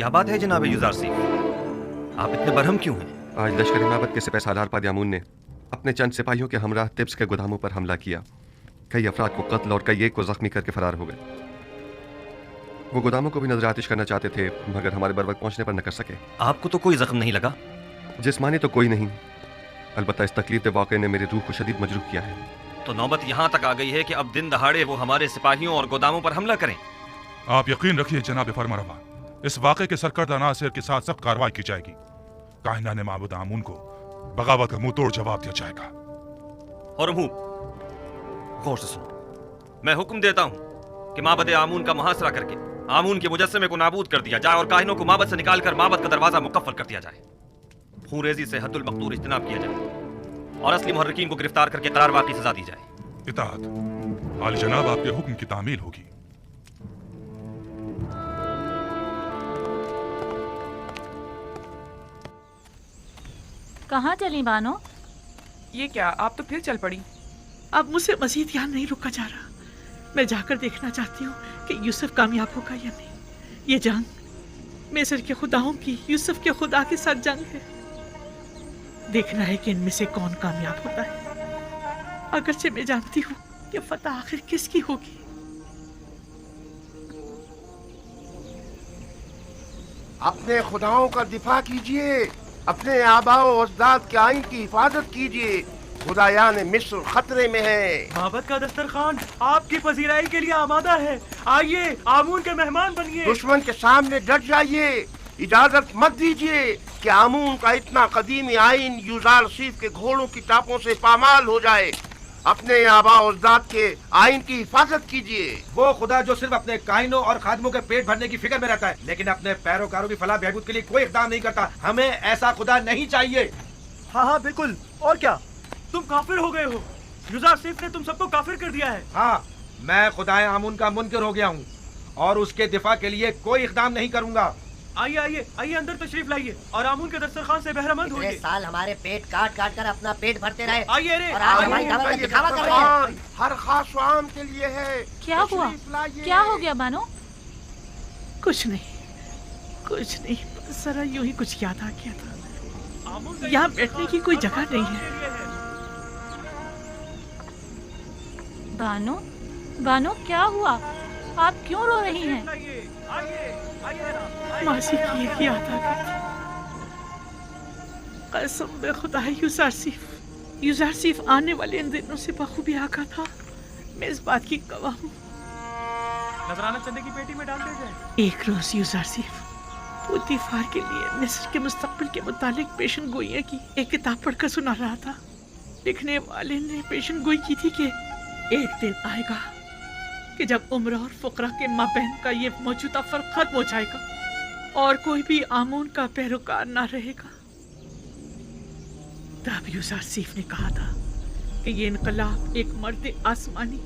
क्या बात है जनाब युज़ारसीफ, आप इतने बरहम क्यों हैं? आज लश्कर माबद के सिपह सालार पादियामून ने अपने चंद सिपाहियों के हमरा तिब्स के गोदामों पर हमला किया। कई अफराद को कत्ल और कई एक को जख्मी करके फरार हो गए। वो गोदामों को भी नजर आतिश करना चाहते थे, मगर हमारे बर वक्त पहुंचने पर न कर सके। आपको तो कोई जख्म नहीं लगा? जिस्मानी तो कोई नहीं, अलबत्ता इस तकलीफ के वाक़े ने मेरी रूह को शदीद मजरूह किया है। तो नौबत यहाँ तक आ गई है कि अब दिन दहाड़े वो हमारे सिपाहियों और गोदामों पर हमला करें। आप यकीन रखिए जनाब फरमारवा, इस वाक़े के सरकर्दा नासिर के साथ सख्त कार्रवाई की जाएगी। कायनाने माबूद आमून को बगावत का मुंह तोड़ जवाब दिया जाएगा। और गौर से सुनो, मैं हुक्म देता हूँ कि माबद आमून का मुहासरा करके आमून के मुजस्समे को नाबूद कर दिया जाए और काहिनों को माबद से निकालकर माबद का दरवाजा मुकफ्फल कर दिया जाए। खूनरेजी से हद्दुल मक़दूर इज्तनाब किया जाए और असली मुहर्रिकीन को गिरफ्तार करके करारवा की सजा दी जाए। इताअत आली जनाब, आपके हुक्म की तामील होगी। कहाँ चली बानो? ये क्या, आप तो फिर चल पड़ी? अब मुझसे मजीद यहाँ नहीं रुका जा रहा। मैं जाकर देखना चाहती हूँ कि यूसुफ कामयाब होगा या नहीं। ये जंग मिस्र के खुदाओं की यूसुफ के खुदा के साथ जंग है। देखना है कि इनमें से कौन कामयाब होता है। अगरचे मैं जानती हूँ कि फतह आखिर किसकी होगी। अपने खुदाओं का दिफा कीजिए, अपने आबाओ अजदाद के आइन की हिफाजत कीजिए। खुदायान मिस्र खतरे में है। माबद का दस्तरखान आपकी पजीराई के लिए आमादा है। आइए, आमून के मेहमान बनिए। दुश्मन के सामने डट जाइए। इजाजत मत दीजिए कि आमून का इतना कदीमी आइन युज़ारसीफ के घोड़ों की टापों से पामाल हो जाए। अपने आबाओ अजदाद के आइन की हिफाजत कीजिए। वो खुदा जो सिर्फ अपने कायनों और खादमों के पेट भरने की फिक्र में रहता है, लेकिन अपने पैरोकारों की फलाह बहबूद के लिए कोई इक़दाम नहीं करता। हमें ऐसा खुदा नहीं चाहिए। हाँ बिल्कुल। और क्या, तुम काफिर हो गए हो। युज़ारसीफ ने तुम सबको काफिर कर दिया है। हाँ, मैं खुदाए आमून का मुनकिर हो गया हूँ और उसके दिफा के लिए कोई इक़दाम नहीं करूँगा। आइए आइए आइए, अंदर तशरीफ लाइए और आमून के दस्तरखान से बहरामंद होइए। साल हमारे पेट काट काट कर अपना पेट भरते रहे। आइए रे, और आज हमारी दावत का दिखावा कर रहे हैं। हर खास आम के लिए है। क्या हुआ? क्या हो गया बानो? कुछ नहीं, जरा यूं ही कुछ याद आ गया था। यहाँ बैठने की कोई जगह नहीं है। बानो क्या हुआ? आप क्यों रो रही हैं? मासी की एक याद आ गई थी। कसम बे खुदा है, युज़ारसीफ आने वाले इन दिनों से बखूबी आका था। मैं इस बात की गवाह हूँ। नजराना चंदे की पेटी में डाल दे जाए। एक रोज युज़ारसीफ दिफार के लिए मिस्र के मुस्तकबिल के मुतालिक पेशन गोइयाँ की एक किताब पढ़कर सुना रहा था। लिखने वाले ने पेशन गोई की थी कि एक दिन आएगा कि जब उम्र और फुकरा के माबैन का ये मौजूदा फर्क खत्म हो जाएगा और कोई भी आमून का पैरोकार ना रहेगा। तब युज़ारसीफ ने कहा था कि ये इनकलाब एक मर्द आसमानी,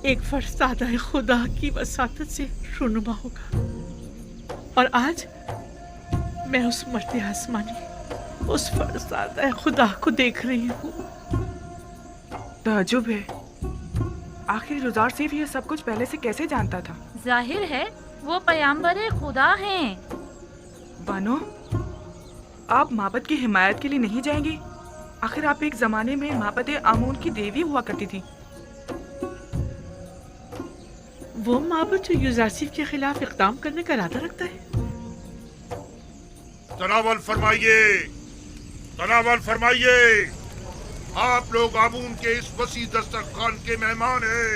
एक फरसादा खुदा की वसातत से रुनुमा होगा। और आज मैं उस मर्द आसमानी, उस फरसादा खुदा को देख रही हूँ। ताजुब है, आखिर युज़ारसीफ ये सब कुछ पहले से कैसे जानता था? जाहिर है वो पैगंबर खुदा हैं। बानो, आप माबद की हिमायत के लिए नहीं जाएंगी? आखिर आप एक जमाने में माबद आमून की देवी हुआ करती थी। वो माबद जो युज़ारसीफ के खिलाफ इक़दाम करने का इरादा रखता है। तनावल फरमाइए। आप लोग आमून के इस वसी दस्तरखान के मेहमान हैं।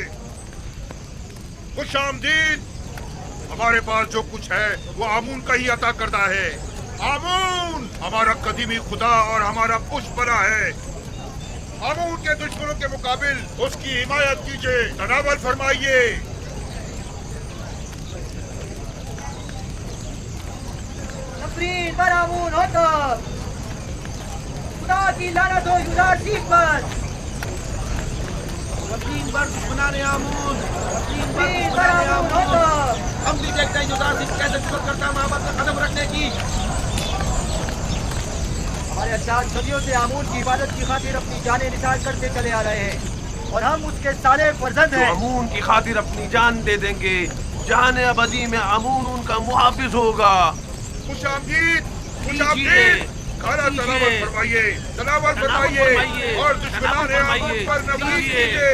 खुश आमदीद। हमारे पास जो कुछ है वो आमून का ही अता करता है। आमून हमारा कदीमी खुदा और हमारा पुष्पना है। आमून के दुश्मनों के मुकाबिल उसकी हिमायत कीजिए। तनावल फरमाइए। पर आमून होता, खुदा की लानत हो युज़ारसीफ पर। तीन बार दुश्मनाने आमून, हम भी देखते हैं युज़ारसीफ कैसे जुर्रत करता है माबद का कदम रखने की। हमारे अजदाद सदियों से आमून की इबादत की खातिर अपनी जानें निसार करते चले आ रहे हैं और हम उसके साले फर्जंद हैं। आमून की खातिर अपनी जान दे देंगे जाने अबदी में अमून उनका मुहाफिज होगा। खुशामदीद खुशामदीद, खाना तलावत फरमाइए, तलावत फरमाइए और दुश्मनाने आमून पर नफरत कीजिए।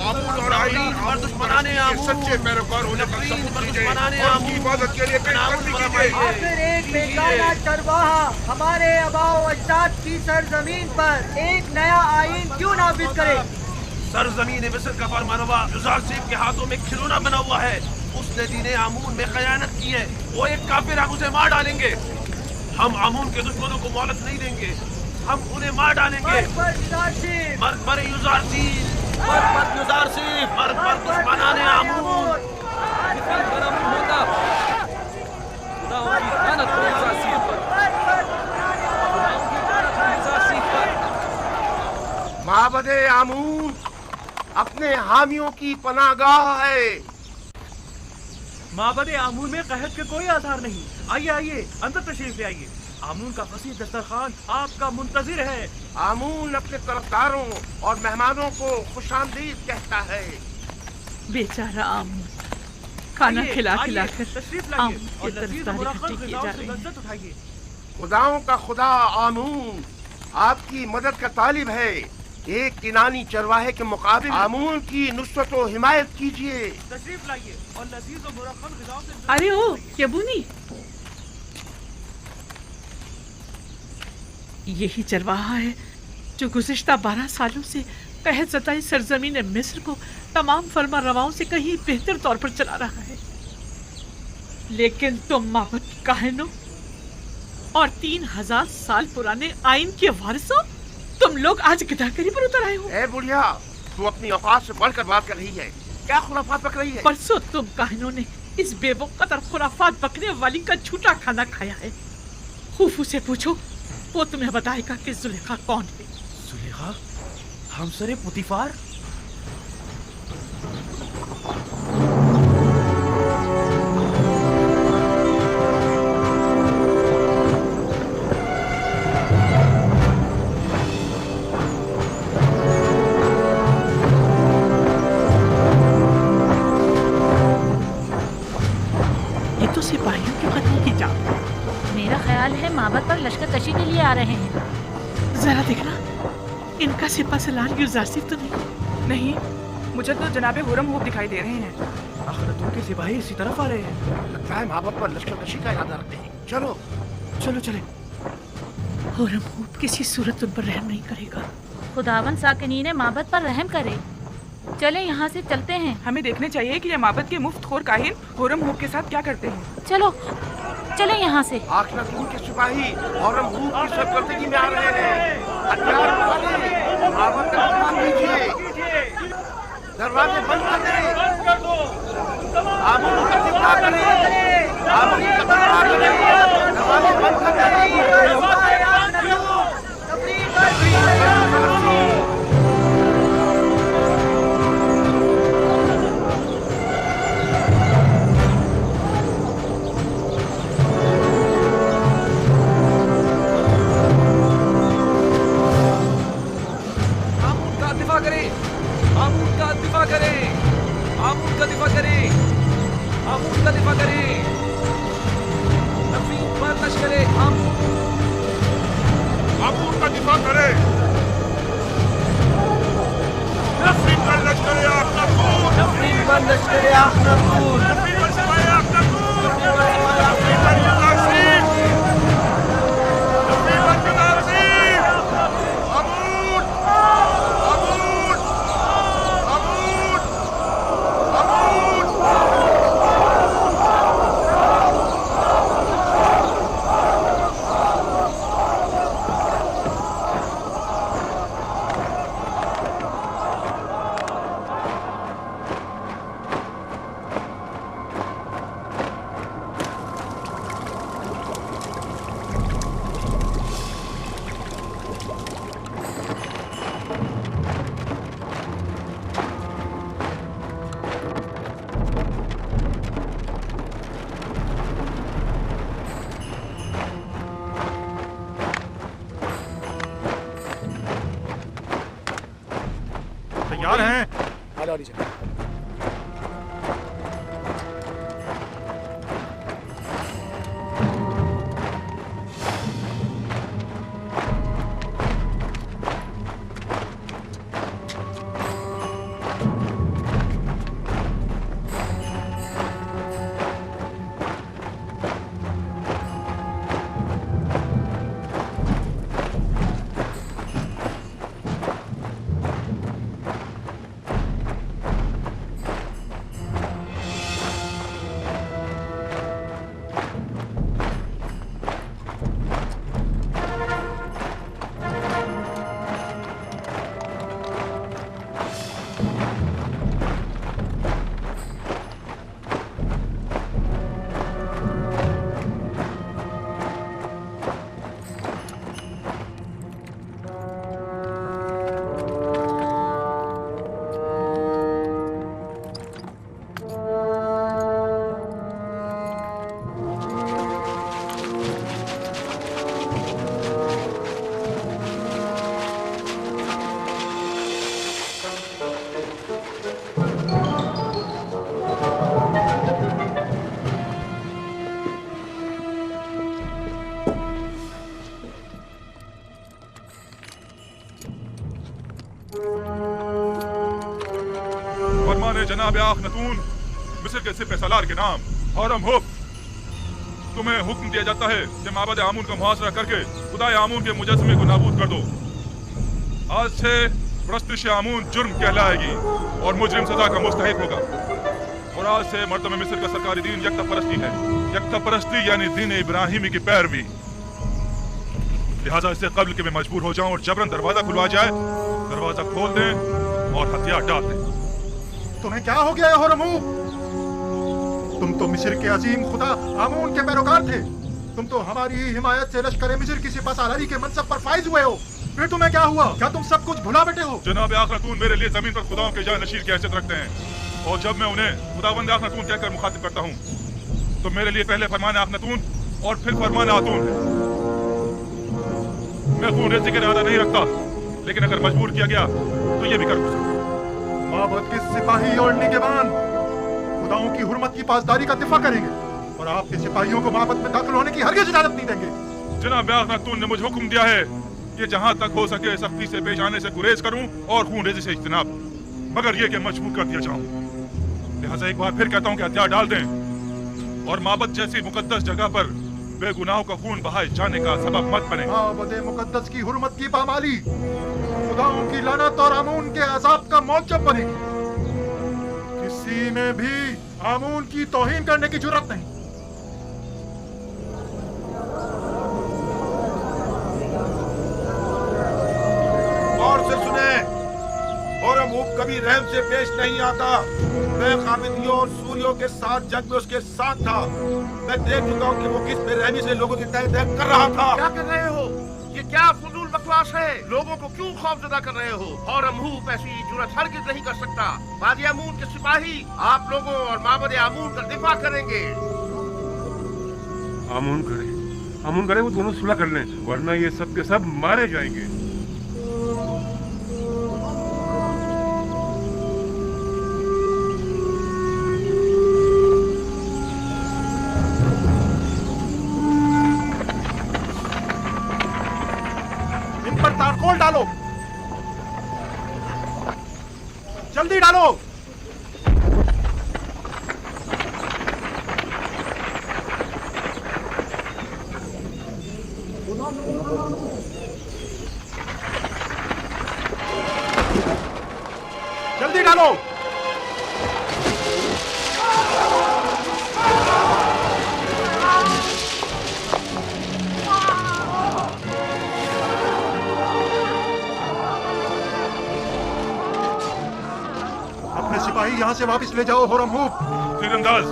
आमून और आईन और दुश्मनाने आमून सच्चे पैरोकार होने का सबूत दीजिए और उनकी इबादत के लिए बेनकामी कीजिए। आखिर एक बेगाना चरवाहा हमारे आबाओ अजदाद की सरजमीन पर एक नया आईन क्यों नाफिज करे? सरजमीन मिस्र का फरमानवा युजारसीफ के हाथों में खिलौना बना हुआ है। उसने दीने आमून में खयानत की है। वो एक काफिर, हम उसे मार डालेंगे। हम आमून के दुश्मनों को मोहलत नहीं देंगे, हम उन्हें मार डालेंगे। मर्द पर युजारसीफ, मर्द पर दुश्मनाने आमून। माबदे आमून अपने हामियों की पनाहगाह है। माबदे आमून में कहत के कोई आधार नहीं। आइए आइए, अंदर तशरीफ ले आइए। आमून का फसीह दस्तरखान आपका मुंतजिर है। आमून अपने तरफदारों और मेहमानों को खुशामदीद कहता है। बेचारा आमून खाना खिला खिला कर तशरीफ आमून लाइए की और लजीज तरफदारी मुरक्कब इकट्ठी की ग़िज़ाओं जा से रही है। लज़्ज़त उठाइए। खुदाओं का खुदा आमून आपकी मदद का तालिब है। एक किनानी चरवाहे के मुकाबिल आमून की नुसरत व हिमायत कीजिए। तशरीफ लाइए और लजीज और मुरक्कब ग़िज़ाओं से अरे ओ यबूनी, यही चरवाहा है जो गुज़िश्ता 12 सालों से कहत ज़ताई सरजमीन मिस्र को तमाम फरमा रवाओं से कहीं बेहतर तौर पर चला रहा है। लेकिन तुम माबद की काहिनों और 3000 साल पुराने आइन के वारिसों, तुम लोग आज गिदाकरी पर उतर आए हो। ए बुढ़िया, तू अपनी औकात से बढ़कर बात कर रही है। क्या खुराफात बक रही है? परसों तुम काहिनों ने इस बेवकूफ और खुराफात बकने वाली का झूठा खाना खाया है। खूफू से पूछो, वो तुम्हें बताएगा कि जुलेखा कौन है। जुलेखा हमसरे पुतिफार? ये तो सिपाहियों के कत्ल की जान। मेरा ख्याल है माबद पर लश्कर कशी के लिए आ रहे हैं। जरा देखना, इनका सिपा सलार युजारसीफ तो नहीं? नहीं, मुझे तो जनाबे हुरम हूब दिखाई दे रहे हैं। आखिर तुम सिपाही इसी तरफ आ रहे हैं। लगता है माबद पर लश्कर कशी का इरादा रखते हैं। चलो चलो चले। हुरम हूब किसी सूरत उन पर रहम नहीं करेगा। खुदावन साकिनी ने माबद पर रहम करे। चले यहाँ से चलते हैं। हमें देखने चाहिए कि ये माबद के मुफ्तखोर काहिन हुरम हूब के साथ क्या करते हैं। चलो चले यहाँ से। आखिरतून के सिपाही और हम भूख की सरकर्दगी में आ रहे हैं। हथियार उठाइए, माबद का इस्तेमाल कीजिए, दरवाजे बंद कर दें, आमून का दिफा करें, आमून का दिफा करें, दरवाजे बंद कर दें। तैयार हैं? फरमाने जनाब आखनतून मिस्र के सिपह सालार के नाम हरम हुब, तुम्हें हुक्म दिया जाता है कि माबद आमून का मुहासरा करके खुदाए आमून के मुजस्समे को नाबूद कर दो। आज से परस्तिश आमून जुर्म कहलाएगी और मुजरिम सजा का मुस्तहिक होगा। और आज से मर्दम मिस्र का सरकारी दीन यकता परस्ती है। यकता परस्ती यानी दीन इब्राहिमी की पैरवी। लिहाजा इससे कब्ल के मैं मजबूर हो जाऊं और जबरन दरवाजा खुलवा जाए, दरवाजा खोल दें और हथियार डाल दें। तुम्हें क्या हो गया है होरमू? तुम तो मिस्र के अजीम खुदा आमून के पैरोकार थे। तुम तो हमारी ही हिमायत से लश्कर मिस्र की सिपह सालारी के मनसब पर फाइज हुए हो। फिर तुम्हें क्या हुआ? क्या तुम सब कुछ भुला बैठे हो? जनाब आखनतून मेरे लिए जमीन पर खुदाओं के जानशीर की हैसियत रखते हैं और जब मैं उन्हें खुदावंद आखनतून कहकर मुखातिब करता हूँ तो मेरे लिए पहले फरमान आखनतून और फिर फरमान आतून है। मैं खून रेज़ी का इरादा नहीं रखता, लेकिन अगर मजबूर किया गया तो ये भी कर सकता। माबद के सिपाही और निगहबान खुदाओं की हुर्मत की पासदारी का दिफा करेंगे और आपके सिपाहियों को माबद में दाखिल होने की हरगिज़ इजाजत नहीं देंगे। जनाब आखनतून ने मुझे हुक्म दिया है कि जहां तक हो सके सख्ती से पेश आने से गुरेज करूं और खून रेज़ी से इज्तनाब, मगर ये कि मजबूर कर दिया जाऊं। लिहाजा एक बार फिर कहता हूं कि हथियार डाल दें और माबद जैसी मुकद्दस जगह पर बेगुनाहों का खून बहाए जाने का सबब मत बने। माबद मुकद्दस की हुर्मत की पामाली खुदाओं की लानत और आमून के अजाब का मौजब बनेगी। किसी में भी आमून की तौहीन करने की जुर्रत नहीं। और से सुने, होरमूब कभी रहम से पेश नहीं आता। मैं खामिदियों और सूरियों के साथ जंग में उसके साथ था। मैं देख चुका हूँ कि वो किस बेरहमी से लोगों की तह तह कर रहा था। क्या कर रहे हो? ये क्या फजूल बकवास है? लोगों को क्यों खौफजदा कर रहे हो? होरमूब ऐसी जुर्रत हरगिज़ नहीं कर सकता। वादी आमून के सिपाही आप लोगों और माबद आमून का दिफा करेंगे। आमून करे वो दोनों सुलह कर लें, वरना ये सब के सब मारे जाएंगे। तारकोल डालो, जल्दी डालो। जल्दी डालो। सिपाही यहाँ से वापस ले जाओ होरमूब। तीरंदाज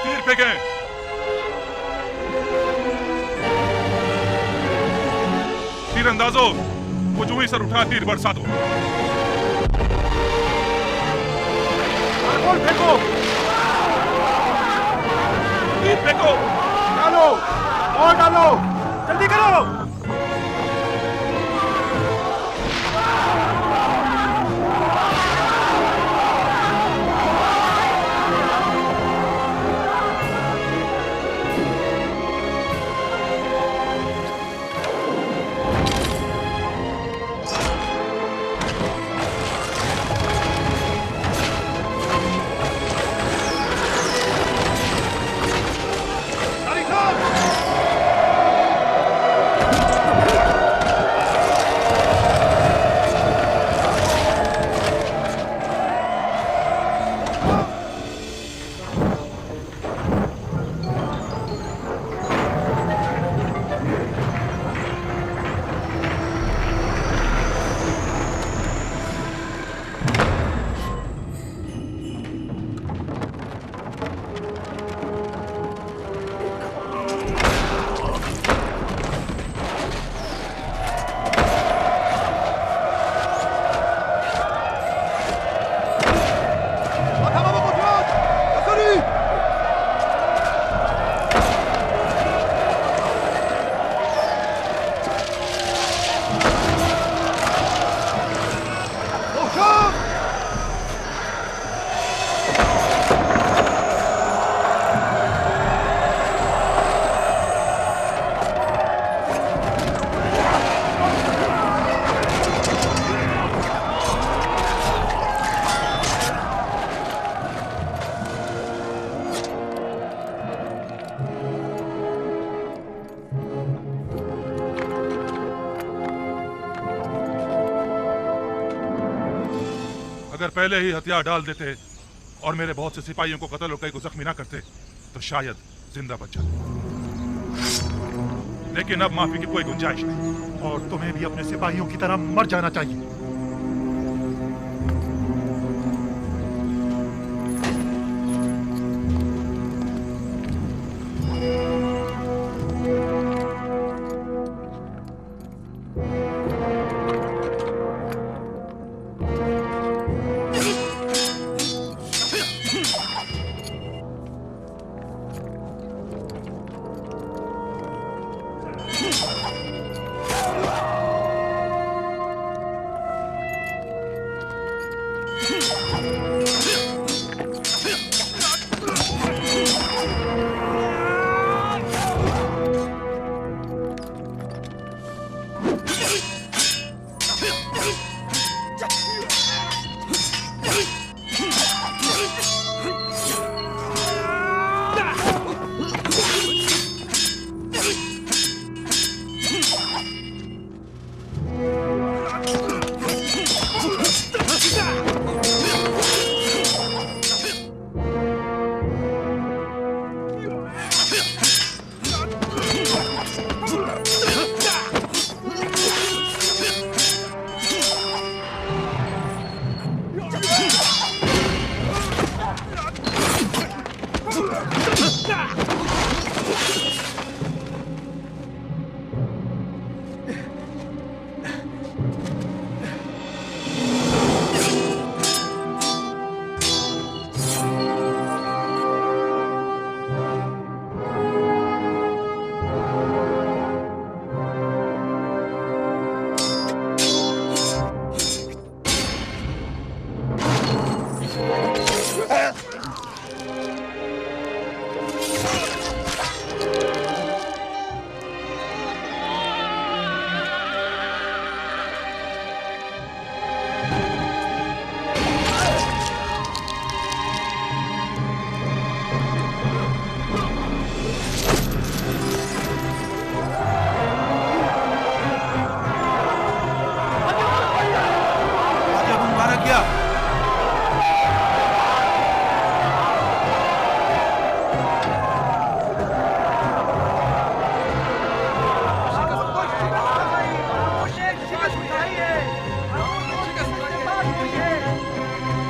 तीर फेंकें। तीरंदाजों वो जो ही सर उठा तीर बरसा दो। फेंको, फेंको, डालो और डालो, जल्दी करो। अगर पहले ही हथियार डाल देते और मेरे बहुत से सिपाहियों को कत्ल और कई को जख्मी ना करते तो शायद जिंदा बच जाते, लेकिन अब माफी की कोई गुंजाइश नहीं। और तुम्हें भी अपने सिपाहियों की तरह मर जाना चाहिए।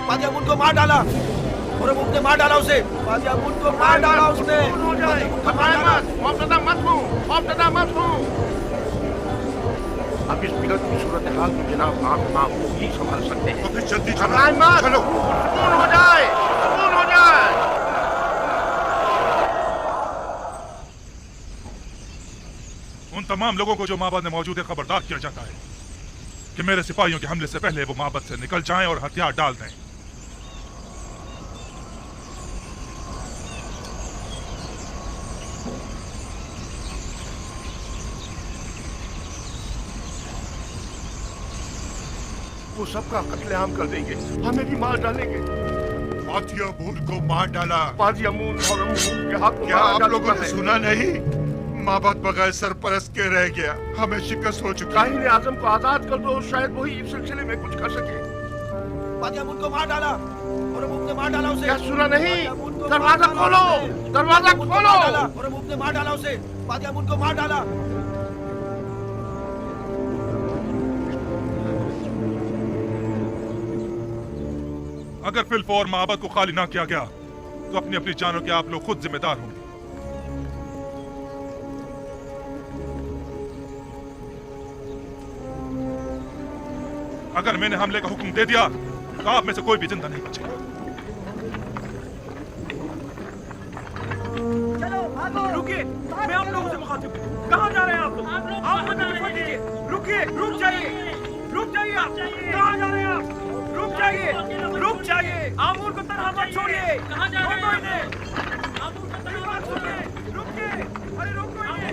बादियामुन को मार डाला, हुरमुम ने मार डाला उसे। बादियामुन को मार डाला उसने। हो जाए, खौफजदा मत हो। अब इस बिगड़ की सूरत हाल में जनाब आप मामू ही संभाल सकते हैं। तो फिर जल्दी चलो, सुकून हो जाए। उन तमाम लोगों को जो माबद में मौजूद है खबरदार किया जाता है कि मेरे सिपाहियों के हमले से पहले वो माबद से निकल जाएं और हथियार डाल दें। वो सबका कत्लेआम कर देंगे, हमें भी मार डालेंगे। बादियामुन को मार डाला। बादियामुन के हाथ क्या आप लोगों ने सुना नहीं? माबद बगैर सरपरस्त के रह गया, हमें शिकस्त हो चुकी। काहिन आजम को आजाद कर दो, शायद वही इस सिलसिले में कुछ कर सके। बादियामुन को मार डाला, हुरमुम ने मार डाला उसे। क्या सुना नहीं? दरवाजा खोलो, दरवाजा खोलो। हुरमुम ने मार डाला उसे। बादियामुन को मार डाला। अगर फिलफौर माबद को खाली ना किया गया तो अपनी अपनी जानों के आप लोग खुद जिम्मेदार होंगे। अगर मैंने हमले का हुक्म दे दिया तो आप में से कोई भी जिंदा नहीं बचेगा। चलो भागो। रुकिए, मैं आप लोगों से मुखातिब हूं। कहाँ जा रहे हैं आप लोग? आप मुझे दिखा दीजिए। रुकिए, रुक जाइए, रुक जाइए। आप कहाँ जा रहे हैं? आप रुक जाइए, रुक जाइए। आमूर को तनहा मत छोड़िए। कहाँ जा रहे हैं? आमूर को तनहा मत छोड़िए। रुकिए, अरे रुको इन्हें।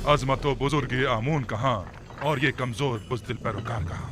अजमतो बुजुर्ग आमून कहाँ और ये कमजोर बुज़दिल पैरोकार कहाँ?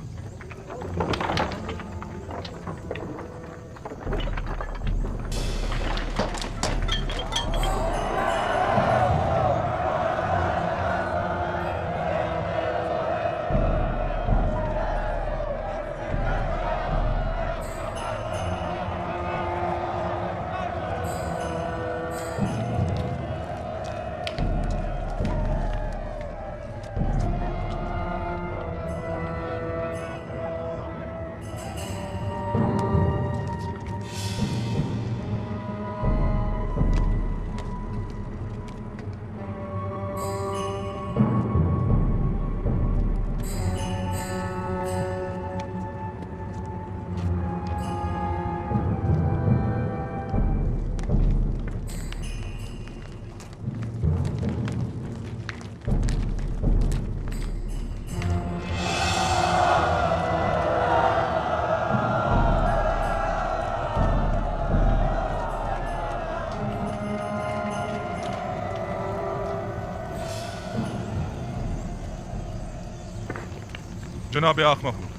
जनाब आख महमूद,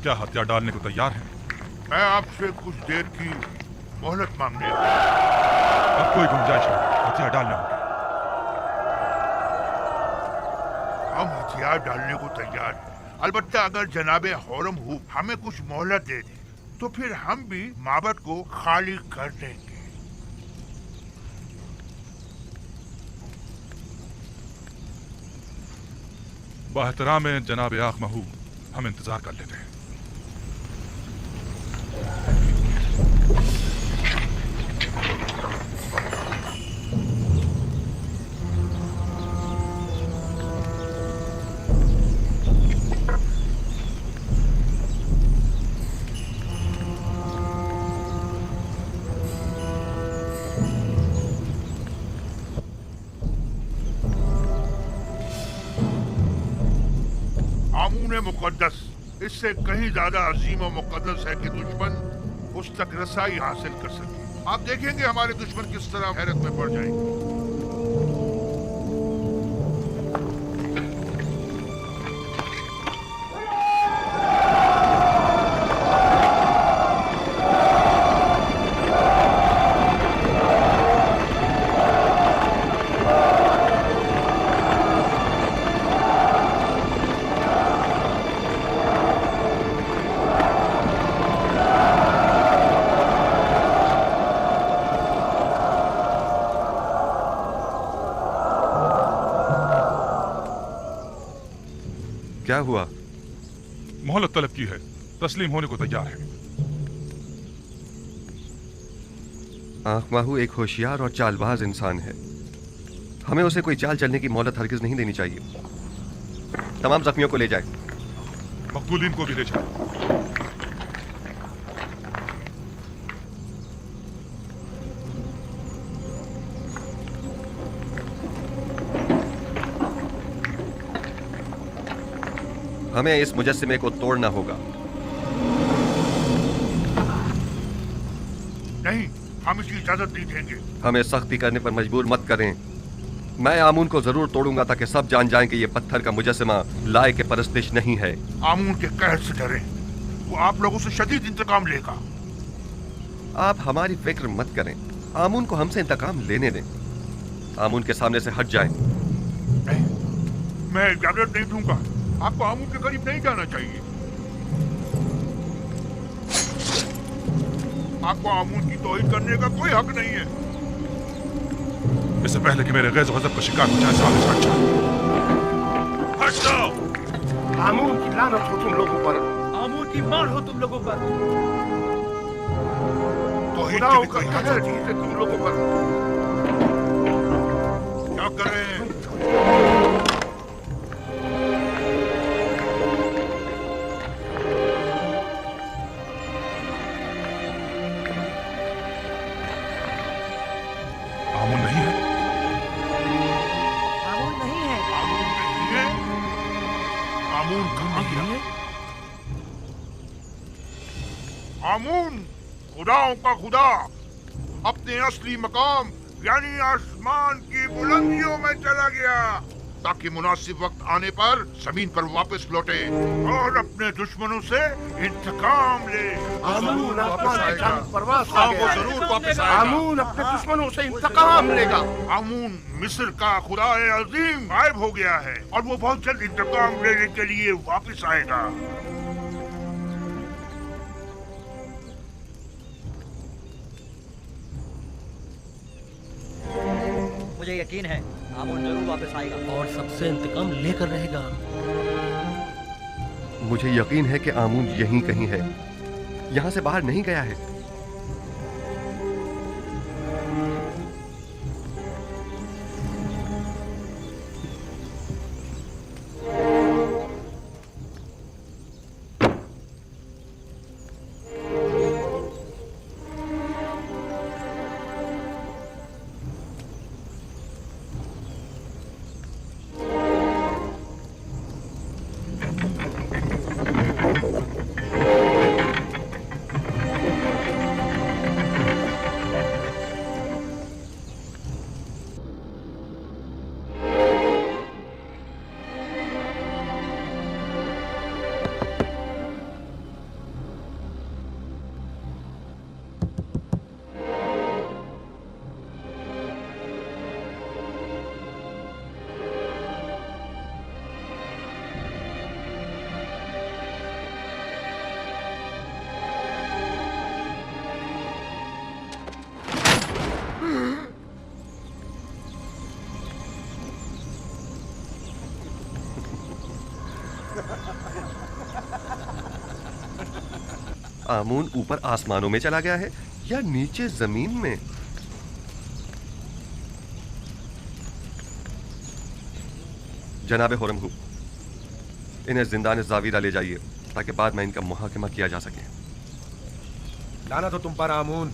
क्या हथियार डालने को तैयार हैं? मैं आपसे कुछ देर की मोहलत मांगने आया। अब कोई गुंजाइश नहीं, हथियार डालने होंगे। हम हथियार डालने को तैयार हैं, अलबत्ता अगर जनाबे हौरम हूब हमें कुछ मोहलत दे दे तो फिर हम भी माबद को खाली कर देंगे। बाहतराम जनाब आख महूब, हम इंतजार कर लेते हैं। आमून मुकद्दस इससे कहीं ज्यादा अजीम और मुकद्दस है कि दुश्मन उस तक रसाई हासिल कर सके। आप देखेंगे हमारे दुश्मन किस तरह हैरत में पड़ जाएंगे। क्या हुआ? मोहलत तलब की है, तस्लीम होने को तैयार है। आंख माहू एक होशियार और चालबाज इंसान है, हमें उसे कोई चाल चलने की मोहलत हरगिज नहीं देनी चाहिए। तमाम जख्मियों को ले जाए। मकतूलीन को भी ले जाए। हमें इस मुजस्सिमे को तोड़ना होगा। नहीं, हम इसकी इजाजत नहीं देंगे। हमें सख्ती करने पर मजबूर मत करें। मैं आमून को जरूर तोड़ूंगा ताकि सब जान जाएं कि ये पत्थर का मुजस्सिमा लाए के परस्तिश नहीं है। आमून के कहर से डरें, वो आप लोगों से शदीद इंतकाम लेगा। आप हमारी फिक्र मत करें, आमून को हमसे इंतकाम लेने दें। आमून के सामने से हट जाएं। नहीं, मैं इजाजत नहीं दूंगा। आपको आमून के करीब नहीं जाना चाहिए। आपको आमून की तौहीद करने का कोई हक नहीं है। इससे पहले कि मेरे गैज़ गज़ब का शिकार हो जाए, सामने से हट जाओ। हट जाओ। आमून की लानत हो तुम लोगों पर। आमून की मार हो तुम लोगों पर। खुदाओं का कहर है तुम लोगों पर। क्या करें? आमून नहीं है। आमून नहीं है। आमून नहीं है। आमून कहाँ गया? आमून खुदाओं का खुदा अपने असली मकाम यानी आसमान की बुलंदियों में चला गया। ताकि मुनासिब वक्त आने पर जमीन पर वापस लौटे और अपने दुश्मनों से इंतकाम ले। आमून आसमान के चांद परवास हाँ, कर वो गया है। जरूर वापस आएगा। आमून अपने दुश्मनों से इंतकाम लेगा। आमून मिस्र का खुदाए अजीम गायब हो गया है और वो बहुत जल्द इंतकाम लेने के लिए वापस आएगा। मुझे यकीन है आमून जरूर वापस आएगा और सबसे इंतकाम लेकर रहेगा। मुझे यकीन है कि आमून यहीं कहीं है, यहां से बाहर नहीं गया है। आमून ऊपर आसमानों में चला गया है या नीचे जमीन में? जनाबे हुरमहू, इन्हें जिंदान ज़ावीरा ले जाइए ताकि बाद में इनका मुहाकिमा किया जा सके। लानत हो तुम पर आमून,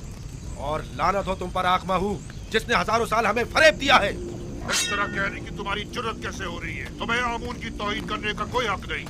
और लानत हो तुम पर आखमाहू, जिसने हजारों साल हमें फरेब दिया है। इस तरह कहने की तुम्हारी जुर्रत कैसे हो रही है? तुम्हें आमून की तौहीन करने का कोई हक नहीं।